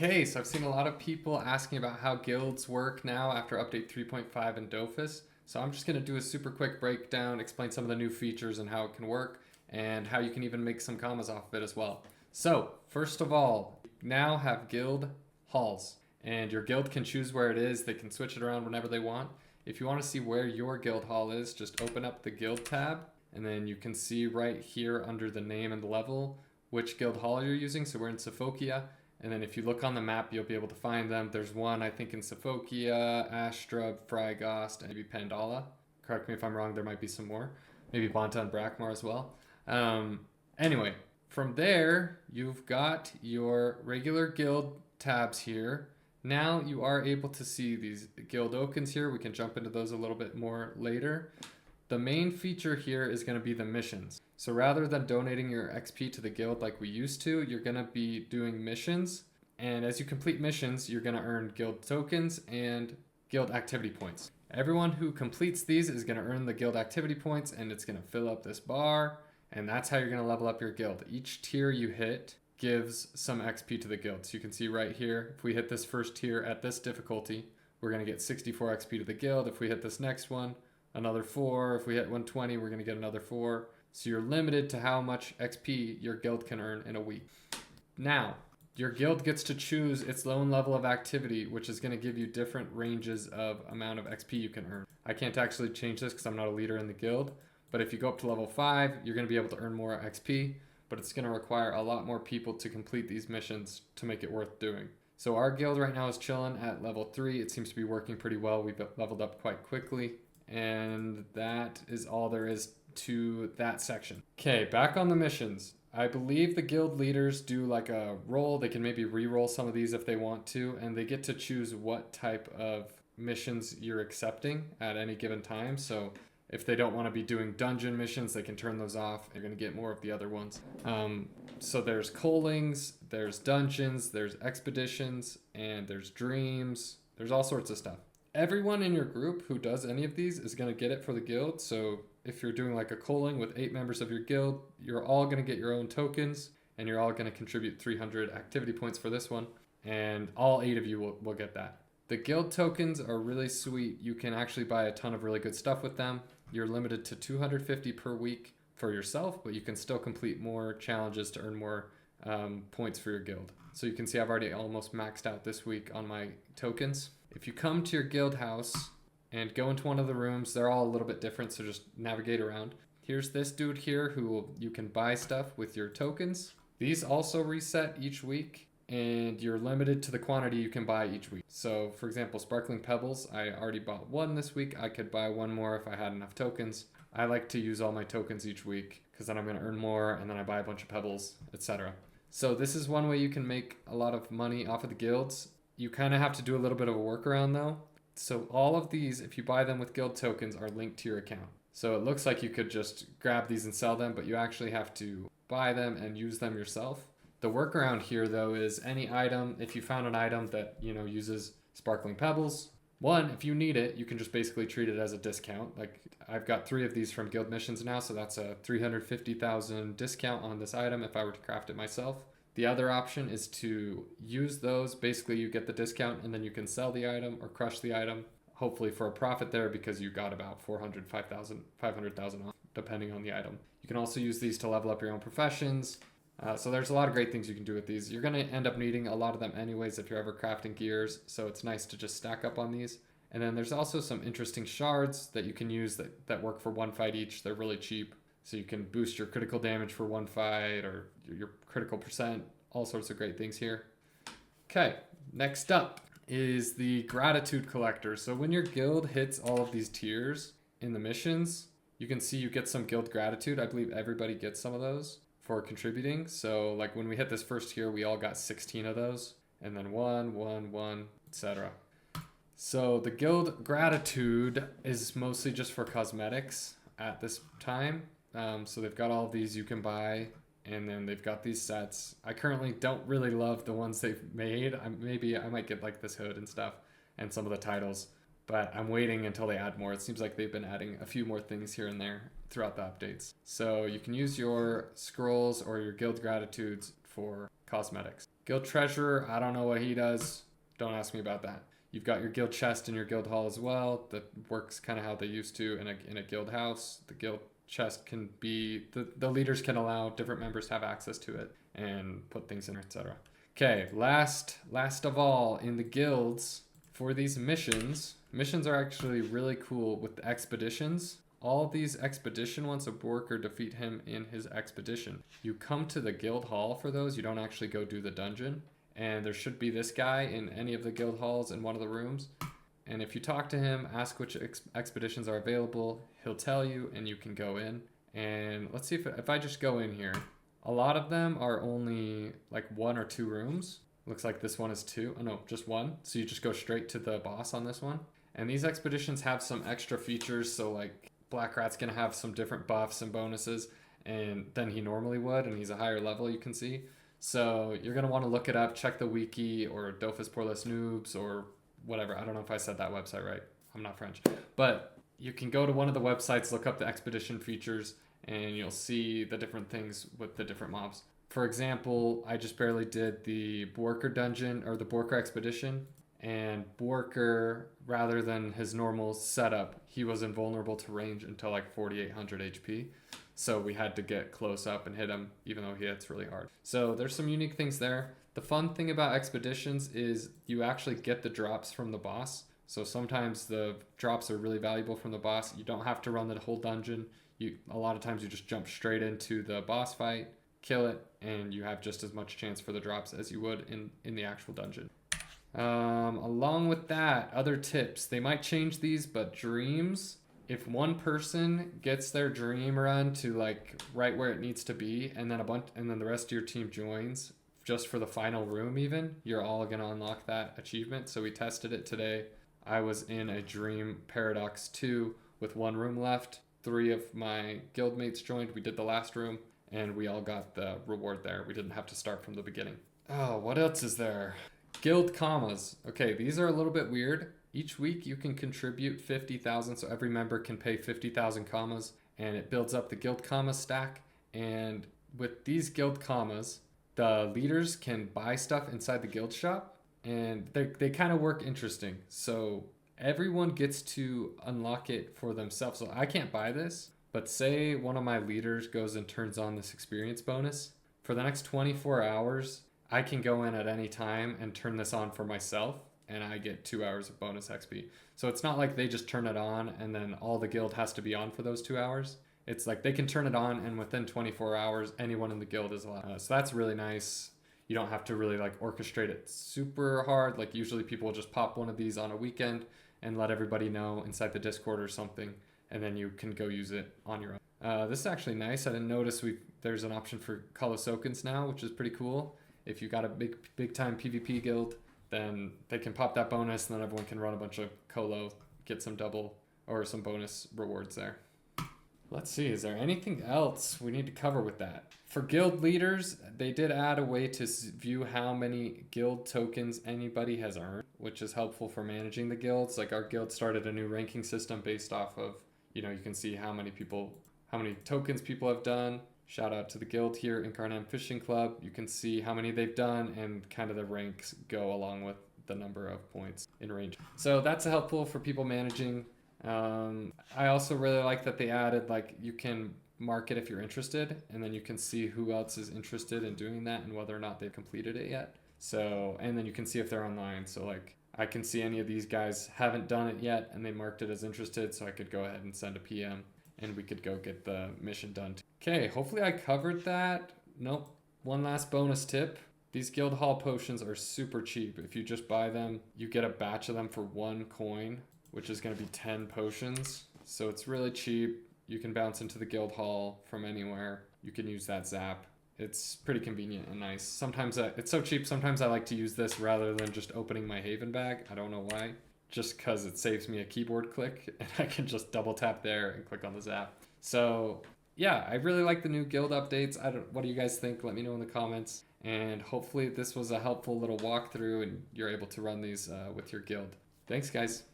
Okay, so I've seen a lot of people asking about how guilds work now after update 3.5 in Dofus. So I'm just going to do a super quick breakdown, explain some of the new features and how it can work, and how you can even make some commas off of it as well. So, first of all, you now have guild halls, and your guild can choose where it is. They can switch it around whenever they want. If you want to see where your guild hall is, just open up the guild tab, and then you can see right here under the name and the level which guild hall you're using. So we're in Sophokia. And then if you look on the map, you'll be able to find them. There's one, I think, in Sophokia, Astrub, Frygost, and maybe Pandala. Correct me if I'm wrong, there might be some more. Maybe Bonta and Brackmar as well. Anyway, from there, you've got your regular guild tabs here. Now you are able to see these Guildokens here. We can jump into those a little bit more later. The main feature here is going to be the missions. So rather than donating your XP to the guild like we used to, you're going to be doing missions. And as you complete missions, you're going to earn guild tokens and guild activity points. Everyone who completes these is going to earn the guild activity points, and it's going to fill up this bar. And that's how you're going to level up your guild. Each tier you hit gives some XP to the guild. So you can see right here, if we hit this first tier at this difficulty, we're going to get 64 XP to the guild. If we hit this next one, another 4. If we hit 120, we're going to get another 4. So you're limited to how much XP your guild can earn in a week. Now, your guild gets to choose its own level of activity, which is going to give you different ranges of amount of XP you can earn. I can't actually change this because I'm not a leader in the guild, but if you go up to level 5, you're going to be able to earn more XP, but it's going to require a lot more people to complete these missions to make it worth doing. So our guild right now is chilling at level 3. It seems to be working pretty well. We've leveled up quite quickly. And that is all there is to that section. Okay, back on the missions. I believe the guild leaders do like a roll. They can maybe re-roll some of these if they want to, and they get to choose what type of missions you're accepting at any given time. So if they don't want to be doing dungeon missions, they can turn those off. You're going to get more of the other ones. So there's coalings, there's dungeons, there's expeditions, and there's dreams. There's all sorts of stuff. Everyone in your group who does any of these is going to get it for the guild. So if you're doing like a coaling with 8 members of your guild, you're all going to get your own tokens, and you're all going to contribute 300 activity points for this one. And all 8 of you will get that. The guild tokens are really sweet. You can actually buy a ton of really good stuff with them. You're limited to 250 per week for yourself, but you can still complete more challenges to earn more points for your guild. So you can see I've already almost maxed out this week on my tokens. If you come to your guild house and go into one of the rooms, they're all a little bit different, so just navigate around. Here's this dude here who you can buy stuff with your tokens. These also reset each week, and you're limited to the quantity you can buy each week. So for example, sparkling pebbles, I already bought 1 this week. I could buy 1 more if I had enough tokens. I like to use all my tokens each week because then I'm going to earn more, and then I buy a bunch of pebbles, etc. So this is one way you can make a lot of money off of the guilds. You kind of have to do a little bit of a workaround though. So all of these, if you buy them with guild tokens, are linked to your account. So it looks like you could just grab these and sell them, but you actually have to buy them and use them yourself. The workaround here though is any item, if you found an item that, uses sparkling pebbles, one, if you need it, you can just basically treat it as a discount. Like I've got 3 of these from guild missions now, so that's a 350,000 discount on this item if I were to craft it myself. The other option is to use those. Basically, you get the discount and then you can sell the item or crush the item, hopefully for a profit there because you got about 500,000 off, depending on the item. You can also use these to level up your own professions. So there's a lot of great things you can do with these. You're going to end up needing a lot of them anyways if you're ever crafting gears, so it's nice to just stack up on these. And then there's also some interesting shards that you can use that work for 1 fight each. They're really cheap. So you can boost your critical damage for 1 fight or your critical percent, all sorts of great things here. Okay, next up is the gratitude collector. So when your guild hits all of these tiers in the missions, you can see you get some guild gratitude. I believe everybody gets some of those for contributing. So like when we hit this first tier, we all got 16 of those, and then 1, 1, 1, etc. So the guild gratitude is mostly just for cosmetics at this time. So they've got all of these you can buy, and then they've got these sets. I currently don't really love the ones they've made. I might get like this hood and stuff and some of the titles, but I'm waiting until they add more. It seems like they've been adding a few more things here and there throughout the updates. So you can use your scrolls or your guild gratitudes for cosmetics. Guild treasurer, I don't know what he does. Don't ask me about that. You've got your guild chest and your guild hall as well. That works kind of how they used to in a guild house. The guild chest can be, the leaders can allow different members to have access to it and put things in, etc. Okay, last of all, in the guilds, for these missions are actually really cool with the expeditions. All of these expedition, once a worker defeat him in his expedition, you come to the guild hall for those. You don't actually go do the dungeon. And there should be this guy in any of the guild halls in one of the rooms. And if you talk to him, ask which expeditions are available, he'll tell you and you can go in. And let's see if I just go in here. A lot of them are only like 1 or 2 rooms. Looks like this one is 2. Oh no, just 1. So you just go straight to the boss on this one. And these expeditions have some extra features. So like Black Rat's gonna have some different buffs and bonuses than he normally would. And he's a higher level, you can see. So you're going to want to look it up, check the wiki or Dofus Pour Les Noobs or whatever. I don't know if I said that website right. I'm not French. But you can go to one of the websites, look up the expedition features, and you'll see the different things with the different mobs. For example, I just barely did the Borker dungeon or the Borker expedition. And Borker, rather than his normal setup, he was invulnerable to range until like 4,800 HP. So we had to get close up and hit him, even though he hits really hard. So there's some unique things there. The fun thing about expeditions is you actually get the drops from the boss. So sometimes the drops are really valuable from the boss. You don't have to run the whole dungeon. A lot of times you just jump straight into the boss fight, kill it, and you have just as much chance for the drops as you would in the actual dungeon. Along with that, other tips. They might change these, but dreams, if one person gets their dream run to like right where it needs to be, and then the rest of your team joins just for the final room even, you're all gonna unlock that achievement. So we tested it today. I was in a dream paradox 2 with 1 room left. 3 of my guildmates joined. We did the last room and we all got the reward there. We didn't have to start from the beginning. Oh, what else is there? Guild commas. Okay, these are a little bit weird. Each week you can contribute 50,000, so every member can pay 50,000 commas, and it builds up the guild comma stack. And with these guild commas, the leaders can buy stuff inside the guild shop, and they kind of work interesting. So everyone gets to unlock it for themselves. So I can't buy this, but say one of my leaders goes and turns on this experience bonus. For the next 24 hours, I can go in at any time and turn this on for myself, and I get 2 hours of bonus XP. So it's not like they just turn it on and then all the guild has to be on for those 2 hours. It's like they can turn it on and within 24 hours, anyone in the guild is allowed. So that's really nice. You don't have to really like orchestrate it super hard. Like usually people will just pop one of these on a weekend and let everybody know inside the Discord or something, and then you can go use it on your own. This is actually nice. I didn't notice there's an option for Guildokens now, which is pretty cool. If you got a big time PvP guild, then they can pop that bonus, and then everyone can run a bunch of colo, get some double or some bonus rewards there. Let's see, is there anything else we need to cover with that? For guild leaders, they did add a way to view how many guild tokens anybody has earned, which is helpful for managing the guilds. Like our guild started a new ranking system based off of, you can see how many tokens people have done. Shout out to the guild here, Incarnam Fishing Club. You can see how many they've done, and kind of the ranks go along with the number of points in range. So that's helpful for people managing. I also really like that they added, like, you can mark it if you're interested, and then you can see who else is interested in doing that and whether or not they've completed it yet. So, and then you can see if they're online. So like, I can see any of these guys haven't done it yet and they marked it as interested, so I could go ahead and send a PM and we could go get the mission done. Okay, hopefully I covered that. Nope. One last bonus tip. These guild hall potions are super cheap. If you just buy them, you get a batch of them for 1 coin, which is going to be 10 potions. So it's really cheap. You can bounce into the guild hall from anywhere. You can use that zap. It's pretty convenient and nice. Sometimes it's so cheap, sometimes I like to use this rather than just opening my Haven bag. I don't know why. Just because it saves me a keyboard click and I can just double tap there and click on the zap. So yeah, I really like the new guild updates. What do you guys think? Let me know in the comments. And hopefully this was a helpful little walkthrough and you're able to run these with your guild. Thanks, guys.